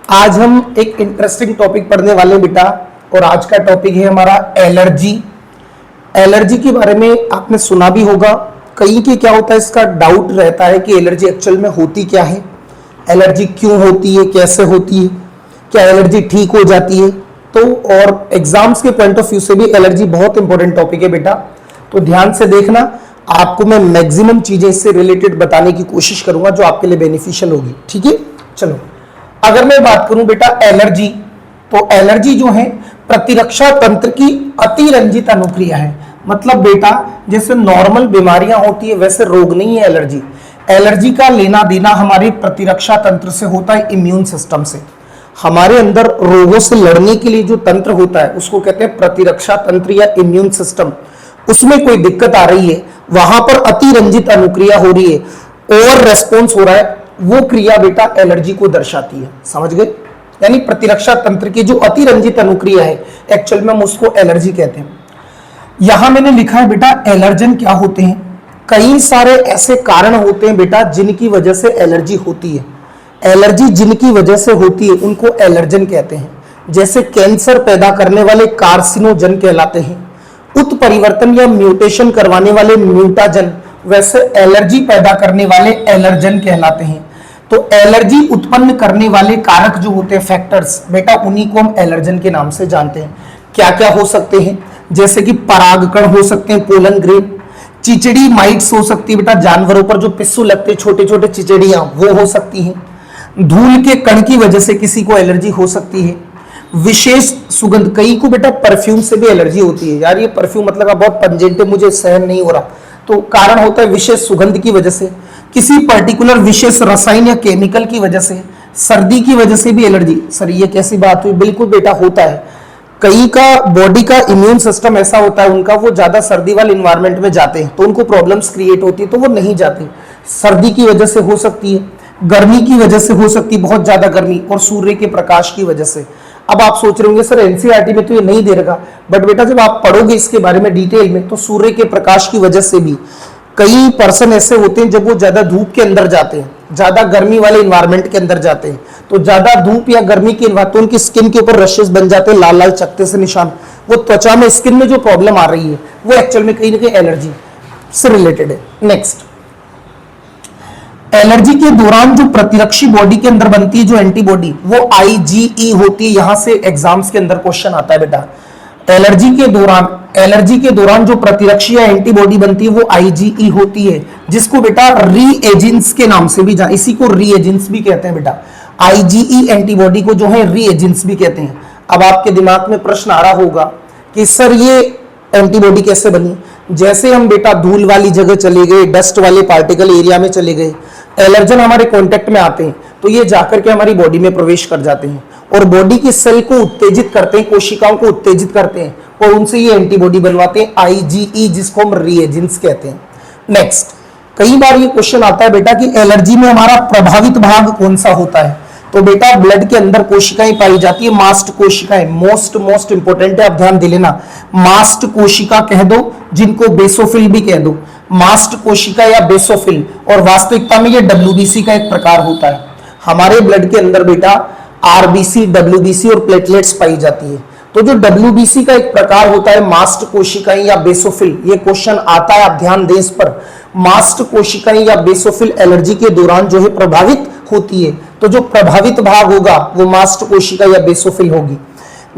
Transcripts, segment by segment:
आज हम एक इंटरेस्टिंग टॉपिक पढ़ने वाले हैं बेटा। और आज का टॉपिक है हमारा एलर्जी। एलर्जी के बारे में आपने सुना भी होगा। कहीं के क्या होता है, इसका डाउट रहता है कि एलर्जी एक्चुअल में होती क्या है, एलर्जी क्यों होती है, कैसे होती है, क्या एलर्जी ठीक हो जाती है। तो और एग्जाम्स के पॉइंट ऑफ व्यू से भी एलर्जी बहुत इंपॉर्टेंट टॉपिक है बेटा। तो ध्यान से देखना, आपको मैं मैक्सिमम चीजें इससे रिलेटेड बताने की कोशिश करूंगा जो आपके लिए बेनिफिशियल होगी। ठीक है, चलो अगर मैं बात करूं बेटा एलर्जी, तो एलर्जी जो है प्रतिरक्षा तंत्र की अतिरंजित अनुक्रिया है। मतलब बेटा जैसे नॉर्मल बीमारियां होती है वैसे रोग नहीं है एलर्जी। एलर्जी का लेना देना हमारे प्रतिरक्षा तंत्र से होता है, इम्यून सिस्टम से। हमारे अंदर रोगों से लड़ने के लिए जो तंत्र होता है उसको कहते हैं प्रतिरक्षा तंत्र या इम्यून सिस्टम। उसमें कोई दिक्कत आ रही है, वहां पर अतिरंजित अनुक्रिया हो रही है, ओवर रेस्पॉन्स हो रहा है, वो क्रिया बेटा एलर्जी को दर्शाती है। समझ गए? यानी प्रतिरक्षा तंत्र की जो अतिरंजित अनुक्रिया है एक्चुअल में हम उसको एलर्जी कहते हैं। यहां मैंने लिखा है बेटा एलर्जन क्या होते हैं। कई सारे ऐसे कारण होते हैं बेटा जिनकी वजह से एलर्जी होती है। एलर्जी जिनकी वजह से होती है उनको एलर्जन कहते हैं। जैसे कैंसर पैदा करने वाले कार्सिनोजन कहलाते हैं, उत्परिवर्तन या म्यूटेशन करवाने वाले म्यूटाजन, वैसे एलर्जी पैदा करने वाले एलर्जन कहलाते हैं। तो एलर्जी उत्पन्न करने वाले कारक जो होते हैं फैक्टर्स बेटा, उन्हीं को हम एलर्जन के नाम से जानते हैं। क्या क्या हो सकते हैं, जैसे कि परागकण हो सकते हैं, पोलन ग्रेन, चिचड़ी माइट्स हो सकती है बेटा, जानवरों पर जो पिस्सू लगते हैं छोटे छोटे चिचड़ियां वो हो सकती हैं। धूल के कण की वजह से किसी को एलर्जी हो सकती है। विशेष सुगंध, कई को बेटा परफ्यूम से भी एलर्जी होती है। यार ये परफ्यूम मतलब बहुत पंजेंट है, मुझे सहन नहीं हो रहा, तो कारण होता है विशेष सुगंध की वजह से, किसी पर्टिकुलर विशेष रसायन या केमिकल की वजह से, सर्दी की वजह से भी एलर्जी। सर ये कैसी बात हुई? बिल्कुल बेटा होता है। कई का बॉडी का इम्यून सिस्टम ऐसा होता है उनका, वो ज्यादा सर्दी वाले इन्वायरमेंट में जाते हैं तो उनको प्रॉब्लम्स क्रिएट होती है, तो वो नहीं जाते। सर्दी की वजह से हो सकती है, गर्मी की वजह से हो सकती है, बहुत ज्यादा गर्मी, और सूर्य के प्रकाश की वजह से। अब आप सोच रहे होंगे सर एनसीईआरटी में तो ये नहीं दे रखा, बट बेटा जब आप पढ़ोगे इसके बारे में डिटेल में तो सूर्य के प्रकाश की वजह से भी कई पर्सन ऐसे होते हैं जब वो ज्यादा धूप के अंदर जाते हैं, ज्यादा गर्मी वाले इन्वायरमेंट के अंदर जाते हैं, तो ज्यादा धूप या गर्मी के तो उनकी स्किन के ऊपर रशेस बन जाते हैं, लाल लाल चकते से निशान। वो त्वचा में स्किन में जो प्रॉब्लम आ रही है वो एक्चुअल में कहीं ना कहीं एलर्जी से रिलेटेड है। नेक्स्ट, एलर्जी के दौरान जो प्रतिरक्षी बॉडी के अंदर बनती है जो एंटीबॉडी वो IgE होती है। यहां से एग्जाम्स के अंदर क्वेश्चन आता है बेटा, एलर्जी के दौरान जो प्रतिरक्षी या एंटीबॉडी बनती है वो IgE होती है, जिसको बेटा रीएजेंट्स के नाम से भी जान, इसी को रीएजेंट्स भी कहते हैं बेटा। IgE एंटीबॉडी को जो है रीएजेंट्स भी कहते हैं। अब आपके दिमाग में प्रश्न आ रहा होगा कि सर ये एंटीबॉडी कैसे बनी? जैसे हम बेटा धूल वाली जगह चले गए, डस्ट वाले पार्टिकल एरिया में चले गए, एलर्जन हमारे कांटेक्ट में आते हैं तो ये जाकर के हमारी बॉडी में प्रवेश कर जाते हैं और बॉडी की सेल को उत्तेजित करते हैं, कोशिकाओं को उत्तेजित करते हैं और उनसे ये एंटीबॉडी बनवाते हैं IgE, जिसको हम रीएजेंट्स कहते हैं। नेक्स्ट, कई बार ये क्वेश्चन आता है बेटा कि एलर्जी में हमारा प्रभावित भाग कौन सा होता है? तो बेटा ब्लड के अंदर कोशिकाएं पाई जाती है, मास्ट कोशिकाएं, मोस्ट इंपोर्टेंट है, आप ध्यान दे लेना। मास्ट कोशिका कह दो, जिनको बेसोफिल भी कह दो, मास्ट कोशिका या बेसोफिल, और वास्तविकता में ये WBC का एक प्रकार होता है। हमारे ब्लड के अंदर बेटा RBC, WBC और प्लेटलेट्स पाई जाती है। तो जो WBC का एक प्रकार होता है मास्ट कोशिकाएं या बेसोफिल, ये क्वेश्चन आता है, आप ध्यान दें इस पर। मास्ट कोशिकाएं या बेसोफिल एलर्जी के दौरान जो है प्रभावित होती है, तो जो प्रभावित भाग होगा वो मास्ट कोशिका या बेसोफिल होगी।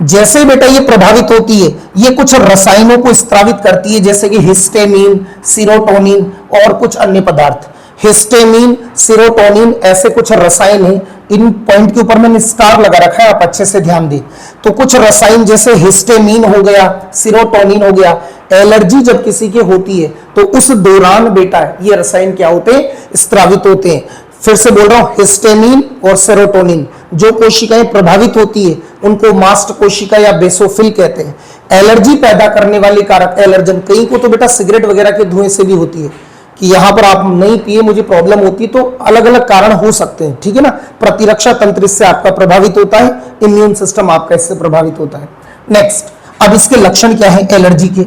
जैसे बेटा ये प्रभावित होती है, ये कुछ रसायनों को स्त्रावित करती है, जैसे कि हिस्टेमिन, सीरोटोनिन और कुछ अन्य पदार्थ। हिस्टेमिन, सीरोटोनिन ऐसे कुछ रसायन हैं, इन पॉइंट के ऊपर मैंने स्टार लगा रखा है, आप अच्छे से ध्यान दें। तो कुछ रसायन जैसे हिस्टेमिन हो गया, सीरोटोनिन हो गया, एलर्जी जब किसी की होती है तो उस दौरान बेटा ये रसायन क्या होते हैं? स्त्रावित होते हैं। फिर से बोल रहा हूं, हिस्टेमिन और सेरोटोनिन, जो कोशिकाएं प्रभावित होती है उनको मास्ट कोशिका या बेसोफिल कहते हैं। एलर्जी पैदा करने वाले कारक एलर्जन, कई को तो बेटा सिगरेट वगैरह के धुएं से भी होती है कि यहां पर आप नहीं पिए मुझे प्रॉब्लम होती है, तो अलग अलग कारण हो सकते हैं। ठीक है ना, प्रतिरक्षा तंत्र इससे आपका प्रभावित होता है, इम्यून सिस्टम आपका इससे प्रभावित होता है। नेक्स्ट, अब इसके लक्षण क्या है एलर्जी के?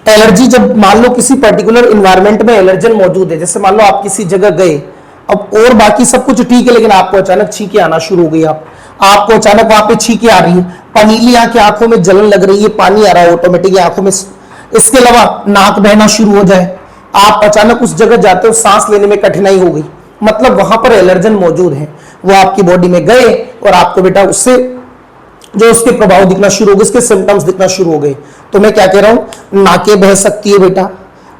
एलर्जी जब मान लो किसी पर्टिकुलर इन्वायरमेंट में एलर्जन मौजूद है, जैसे मान लो आप किसी जगह गए, अब और बाकी सब कुछ ठीक है, लेकिन आपको अचानक छींके आना शुरू हो गई, आपको अचानक वहां पे छींके आ रही है, पनीली आंखें, आंखों में जलन लग रही है, पानी आ रहा है ऑटोमेटिकली आंखों में, इसके अलावा नाक बहना शुरू हो जाए, आप अचानक उस जगह जाते हो सांस लेने में कठिनाई हो गई, मतलब वहां पर एलर्जन मौजूद है, वो आपकी बॉडी में गए और आपको बेटा उससे जो उसके प्रभाव दिखना शुरू हो गए, उसके सिम्टम्स दिखना शुरू हो गए। तो मैं क्या कह रहा हूं, नाकें बह सकती है बेटा,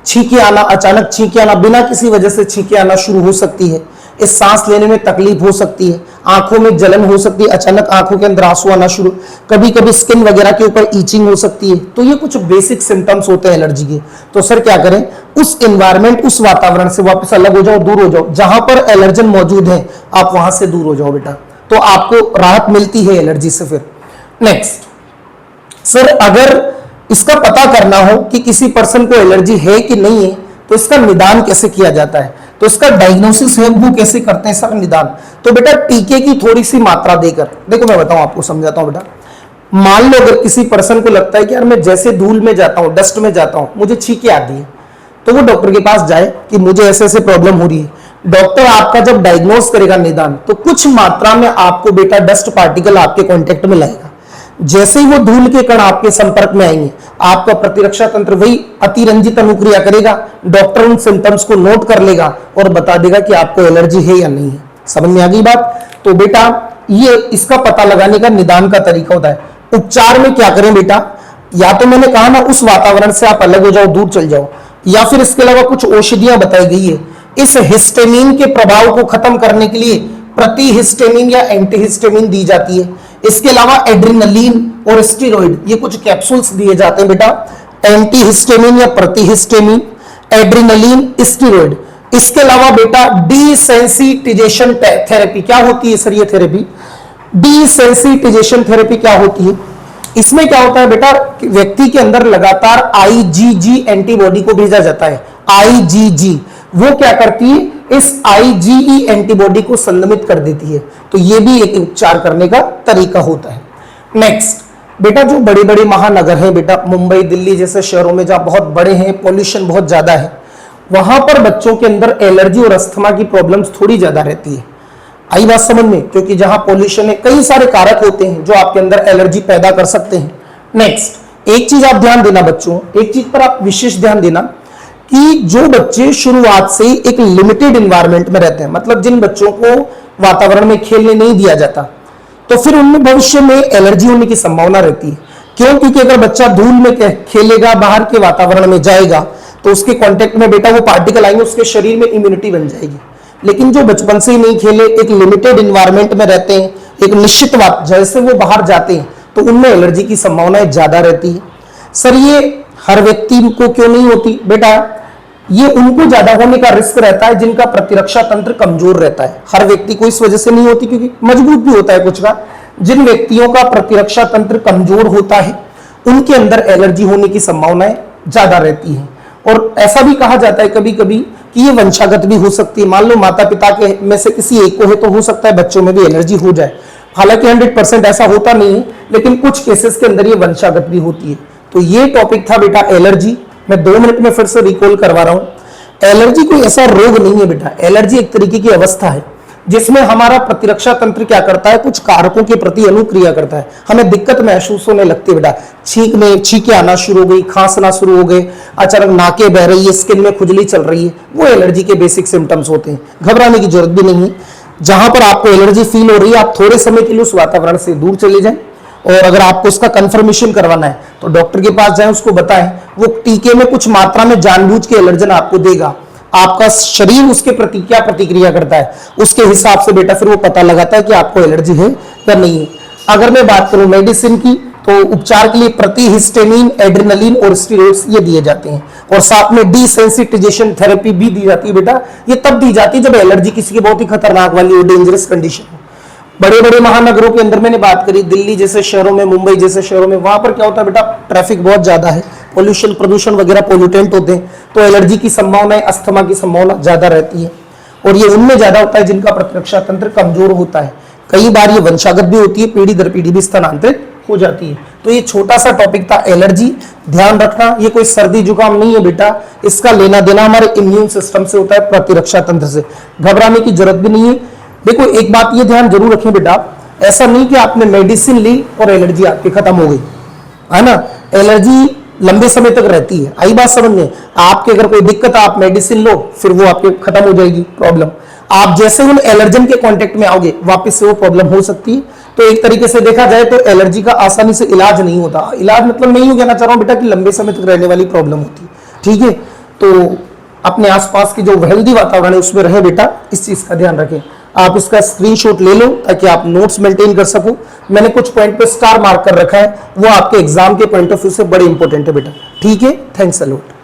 छींके आना, अचानक छींके आना, बिना किसी वजह से छींके आना शुरू हो सकती है, इस सांस लेने में तकलीफ हो सकती है, आंखों में जलन हो सकती है, अचानक आंखों के अंदर आंसू आना शुरू, कभी कभी स्किन वगैरह के ऊपर ईचिंग हो सकती है। तो ये कुछ बेसिक सिम्टम्स होते हैं एलर्जी के। तो सर क्या करें, उस एनवायरमेंट, उस वातावरण से वापस अलग हो जाओ, दूर हो जाओ, जहां पर एलर्जन मौजूद है आप वहां से दूर हो जाओ बेटा, तो आपको राहत मिलती है एलर्जी से। फिर नेक्स्ट सर, अगर इसका पता करना हो कि किसी पर्सन को एलर्जी है कि नहीं है, तो इसका निदान कैसे किया जाता है, तो इसका डायग्नोसिस है वो कैसे करते हैं सर निदान। तो बेटा टीके की थोड़ी सी मात्रा देकर, देखो मैं बताऊं आपको, समझाता हूं बेटा। मान लो अगर किसी पर्सन को लगता है कि यार मैं जैसे धूल में जाता हूं, डस्ट में जाता हूं, मुझे छींके आती है, तो वो डॉक्टर के पास जाए कि मुझे ऐसे ऐसे प्रॉब्लम हो रही है। डॉक्टर आपका जब डायग्नोस करेगा निदान, तो कुछ मात्रा में आपको बेटा डस्ट पार्टिकल आपके कॉन्टेक्ट में लाएगा। जैसे ही वो धूल के कण आपके संपर्क में आएंगे, आपका प्रतिरक्षा तंत्र वही अतिरंजित अनुक्रिया करेगा, डॉक्टर उन सिम्टम्स को नोट कर लेगा और बता देगा कि आपको एलर्जी है या नहीं है। समझ में आ गई बात। तो बेटा ये इसका पता लगाने का निदान का तरीका होता है। उपचार में क्या करें बेटा, या तो मैंने कहा ना उस वातावरण से आप अलग हो जाओ, दूर चल जाओ, या फिर इसके अलावा कुछ औषधियां बताई गई है। इस हिस्टेमिन के प्रभाव को खत्म करने के लिए प्रतिहिस्टेमिन या एंटीहिस्टेमिन दी जाती है। इसके अलावा एड्रेनलिन और स्टेरॉइड, ये कुछ कैप्सूल्स दिए जाते हैं बेटा, एंटीहिस्टेमिन या प्रतिहिस्टेमिन, एड्रेनलिन, स्टेरॉइड। इसके अलावा बेटा डिसेंसिटाइजेशन थेरेपी, क्या होती है सर ये थेरेपी, डिसेंसिटाइजेशन थेरेपी क्या होती है, इसमें क्या होता है बेटा, व्यक्ति के अंदर लगातार आईजीजी एंटीबॉडी को भेजा जाता है। आईजीजी वो क्या करती है, इस आईजीई एंटीबॉडी को संदमित कर देती है। तो ये भी एक उपचार करने का तरीका होता है। नेक्स्ट बेटा, जो बड़े बड़े महानगर हैं बेटा, मुंबई दिल्ली जैसे शहरों में जहां बहुत बड़े हैं, पॉल्यूशन बहुत ज्यादा है, वहां पर बच्चों के अंदर एलर्जी और अस्थमा की प्रॉब्लम्स थोड़ी ज्यादा रहती है। आई बात समझ में, क्योंकि जहां पॉल्यूशन है, कई सारे कारक होते हैं जो आपके अंदर एलर्जी पैदा कर सकते हैं। नेक्स्ट एक चीज आप ध्यान देना बच्चों, एक चीज पर आप विशेष ध्यान देना कि जो बच्चे शुरुआत से एक लिमिटेड एनवायरनमेंट में रहते हैं, मतलब जिन बच्चों को वातावरण में खेलने नहीं दिया जाता, तो फिर उनमें भविष्य में एलर्जी होने की संभावना रहती है। क्यों? क्योंकि अगर बच्चा धूल में खेलेगा, बाहर के वातावरण में जाएगा, तो उसके कांटेक्ट में बेटा वो पार्टिकल आएंगे, उसके शरीर में इम्यूनिटी बन जाएगी। लेकिन जो बचपन से ही नहीं खेले, एक लिमिटेड एनवायरनमेंट में रहते हैं, एक निश्चित बात, जैसे वो बाहर जाते हैं तो उनमें एलर्जी की संभावनाएं ज्यादा रहती है। सर ये हर व्यक्ति को क्यों नहीं होती बेटा, ये उनको ज्यादा होने का रिस्क रहता है जिनका प्रतिरक्षा तंत्र कमजोर रहता है। हर व्यक्ति को इस वजह से नहीं होती क्योंकि मजबूत भी होता है कुछ का। जिन व्यक्तियों का प्रतिरक्षा तंत्र कमजोर होता है उनके अंदर एलर्जी होने की संभावनाएं ज्यादा रहती है। और ऐसा भी कहा जाता है कभी कभी कि ये वंशागत भी हो सकती है। मान लो माता पिता के में से किसी एक को है तो हो सकता है बच्चों में भी एलर्जी हो जाए। हालांकि 100% ऐसा होता नहीं है, लेकिन कुछ केसेस के अंदर ये वंशागत भी होती है। तो ये टॉपिक था बेटा एलर्जी। मैं 2 मिनट में फिर से रिकॉल करवा रहा हूं। एलर्जी कोई ऐसा रोग नहीं है बेटा, एलर्जी एक तरीके की अवस्था है जिसमें हमारा प्रतिरक्षा तंत्र क्या करता है, कुछ कारकों के प्रति अनुक्रिया करता है। हमें दिक्कत महसूस होने लगती है बेटा, छींके आना शुरू हो गई, खांसना शुरू हो गए, अचानक नाके बह रही है, स्किन में खुजली चल रही है, वो एलर्जी के बेसिक सिम्टम्स होते हैं। घबराने की जरूरत भी नहीं है। जहां पर आपको एलर्जी फील हो रही है, आप थोड़े समय के लिए उस वातावरण से दूर चले जाएं। और अगर आपको उसका कंफर्मेशन करवाना है तो डॉक्टर के पास जाएं, उसको बताएं। वो टीके में कुछ मात्रा में जानबूझ के एलर्जन आपको देगा, आपका शरीर उसके प्रति क्या प्रतिक्रिया करता है, उसके हिसाब से बेटा फिर वो पता लगाता है कि आपको एलर्जी है या नहीं है। अगर मैं बात करूं मेडिसिन की, तो उपचार के लिए प्रतिहिस्टेमिन, एड्रेनलिन और स्टेरॉइड्स ये दिए जाते हैं। और साथ में डिसेंसिटाइजेशन थेरेपी भी दी जाती है बेटा। ये तब दी जाती है जब एलर्जी किसी की बहुत ही खतरनाक वाली हो, डेंजरस कंडीशन हो। बड़े बड़े महानगरों के अंदर मैंने बात करी, दिल्ली जैसे शहरों में, मुंबई जैसे शहरों में, वहां पर क्या होता है बेटा, ट्रैफिक बहुत ज्यादा है, पोल्यूशन, प्रदूषण वगैरह पोल्यूटेंट होते हैं, तो एलर्जी की संभावना, अस्थमा की संभावना ज्यादा रहती है। और ये उनमें ज्यादा होता है जिनका प्रतिरक्षा तंत्र कमजोर होता है। कई बार ये वंशागत भी होती है, पीढ़ी दर पीढ़ी भी स्थानांतरित हो जाती है। तो ये छोटा सा टॉपिक था एलर्जी। ध्यान रखना ये कोई सर्दी जुकाम नहीं है बेटा, इसका लेना देना हमारे इम्यून सिस्टम से होता है, प्रतिरक्षा तंत्र से। घबराने की जरूरत भी नहीं है। देखो एक बात ये ध्यान जरूर रखें बेटा, ऐसा नहीं कि आपने मेडिसिन ली और एलर्जी आपकी खत्म हो गई, है ना। एलर्जी लंबे समय तक रहती है, आई बात समझ में। आपके अगर कोई दिक्कत है आप मेडिसिन लो, फिर वो आपके खत्म हो जाएगी प्रॉब्लम। आप जैसे उन एलर्जन के कांटेक्ट में आओगे वापस से वो प्रॉब्लम हो सकती है। तो एक तरीके से देखा जाए तो एलर्जी का आसानी से इलाज नहीं होता। इलाज मतलब मैं यूं कहना चाह रहा हूं बेटा कि लंबे समय तक रहने वाली प्रॉब्लम होती है, ठीक है। तो अपने आसपास की जो हेल्दी वातावरण है उसमें रहे बेटा, इस चीज का ध्यान रखें। आप इसका स्क्रीनशॉट ले लो ताकि आप नोट्स मेंटेन कर सको। मैंने कुछ पॉइंट पे स्टार मार्क कर रखा है, वो आपके एग्जाम के पॉइंट ऑफ व्यू से बड़े इंपॉर्टेंट है बेटा, ठीक है। Thanks a lot.